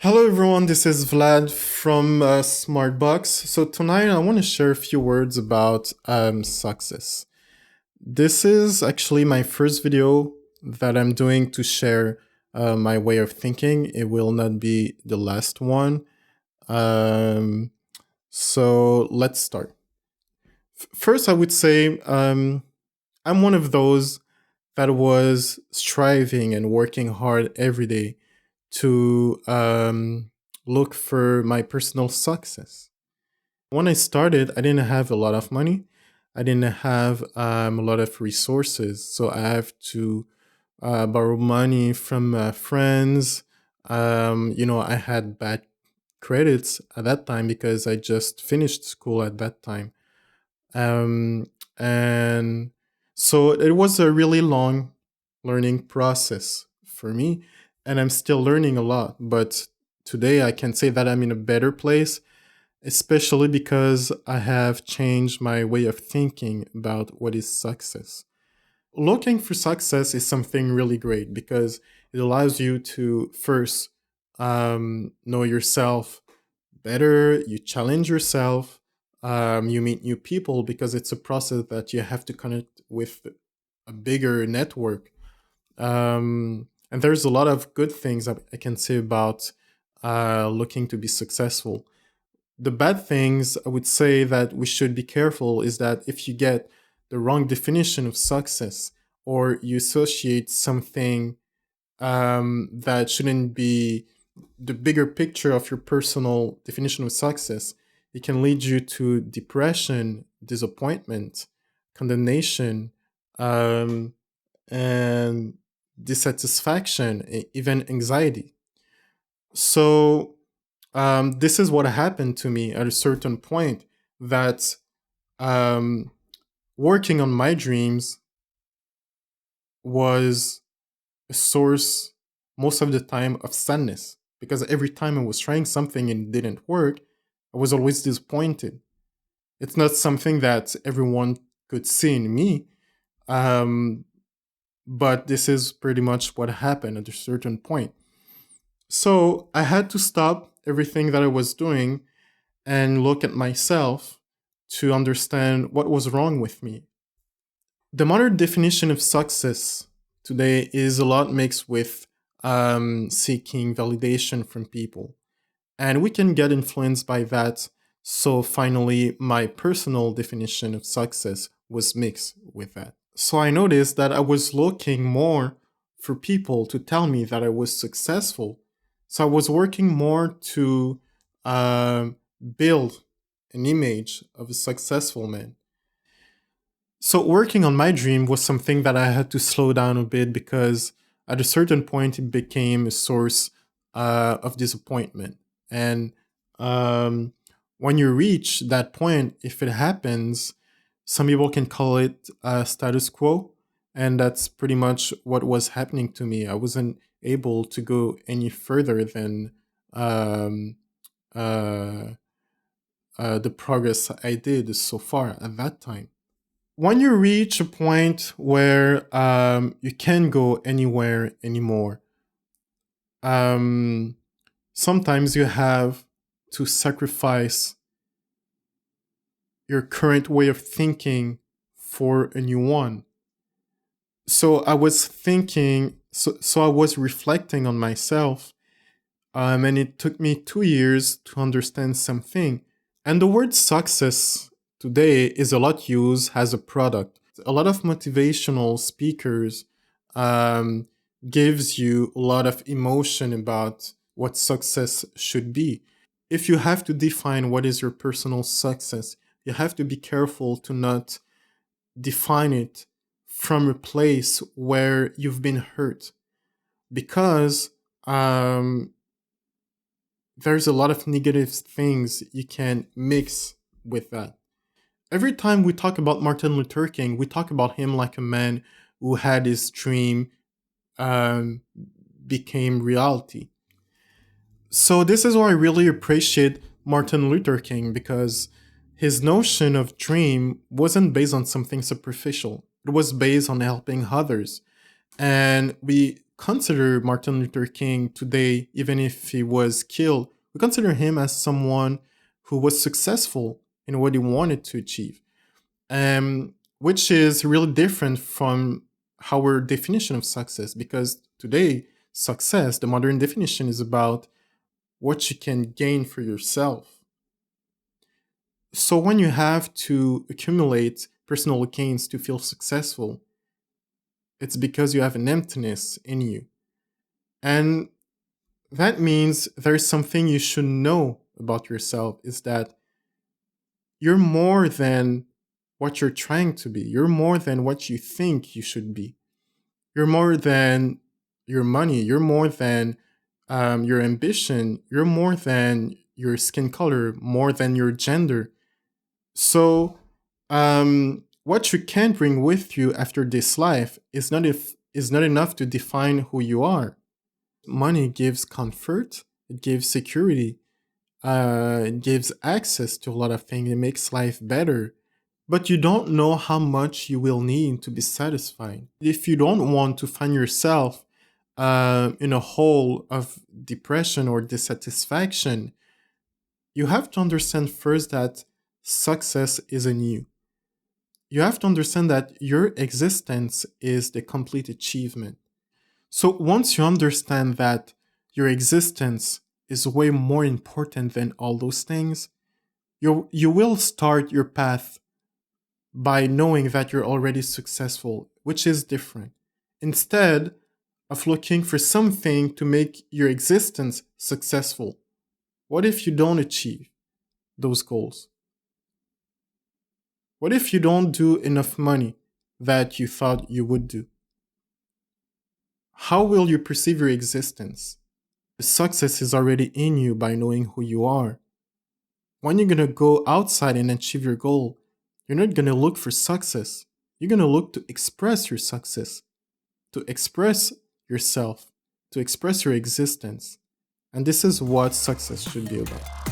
Hello everyone, this is Vlad from Smartbox. So tonight I want to share a few words about success. This is actually my first video that I'm doing to share my way of thinking. It will not be the last one. Um, so let's start. First, I would say I'm one of those that was striving and working hard every day to look for my personal success. When I started, I didn't have a lot of money. I didn't have a lot of resources. So I have to borrow money from friends. I had bad credits at that time because I just finished school at that time. And so it was a really long learning process for me, and I'm still learning a lot. But today I can say that I'm in a better place, especially because I have changed my way of thinking about what is success. Looking for success is something really great because it allows you to first know yourself better, you challenge yourself, you meet new people because it's a process that you have to connect with a bigger network. And there's a lot of good things I can say about looking to be successful. The bad things I would say that we should be careful is that if you get the wrong definition of success or you associate something that shouldn't be the bigger picture of your personal definition of success, it can lead you to depression, disappointment, condemnation, um, and dissatisfaction, even anxiety. So, this is what happened to me at a certain point that um, working on my dreams was a source most of the time of sadness because every time I was trying something and it didn't work, I was always disappointed. It's not something that everyone could see in me, um, but this is pretty much what happened at a certain point. So I had to stop everything that I was doing and look at myself to understand what was wrong with me. The modern definition of success today is a lot mixed with seeking validation from people. And we can get influenced by that. So finally, my personal definition of success was mixed with that. So I noticed that I was looking more for people to tell me that I was successful. So I was working more to um build an image of a successful man. So working on my dream was something that I had to slow down a bit because at a certain point it became a source of disappointment. And um, when you reach that point, if it happens, some people can call it status quo, and that's pretty much what was happening to me. I wasn't able to go any further than um, uh, the progress I did so far at that time. When you reach a point where you can't go anywhere anymore, um, sometimes you have to sacrifice your current way of thinking for a new one. So I was thinking, so I was reflecting on myself, and it took me 2 years to understand something. And the word success today is a lot used as a product. A lot of motivational speakers um, gives you a lot of emotion about what success should be. If you have to define what is your personal success, you have to be careful to not define it from a place where you've been hurt because there's a lot of negative things you can mix with that. Every time we talk about Martin Luther King, we talk about him like a man who had his dream um, became reality. So this is why I really appreciate Martin Luther King because his notion of dream wasn't based on something superficial. It was based on helping others. And we consider Martin Luther King today, even if he was killed, we consider him as someone who was successful in what he wanted to achieve, which is really different from our definition of success. Because today, success, the modern definition, is about what you can gain for yourself. So when you have to accumulate personal gains to feel successful, it's because you have an emptiness in you. And that means there's something you should know about yourself, is that you're more than what you're trying to be. You're more than what you think you should be. You're more than your money. You're more than your ambition. You're more than your skin color, more than your gender. So, what you can bring with you after this life is not enough to define who you are. Money gives comfort, it gives security, it gives access to a lot of things, it makes life better. But you don't know how much you will need to be satisfied. If you don't want to find yourself in a hole of depression or dissatisfaction, you have to understand first that success is in you. You have to understand that your existence is the complete achievement. So once you understand that your existence is way more important than all those things, you will start your path by knowing that you're already successful, which is different. Instead of looking for something to make your existence successful, what if you don't achieve those goals? What if you don't do enough money that you thought you would do? How will you perceive your existence? The success is already in you by knowing who you are. When you're going to go outside and achieve your goal, you're not going to look for success. You're going to look to express your success, to express yourself, to express your existence. And this is what success should be about.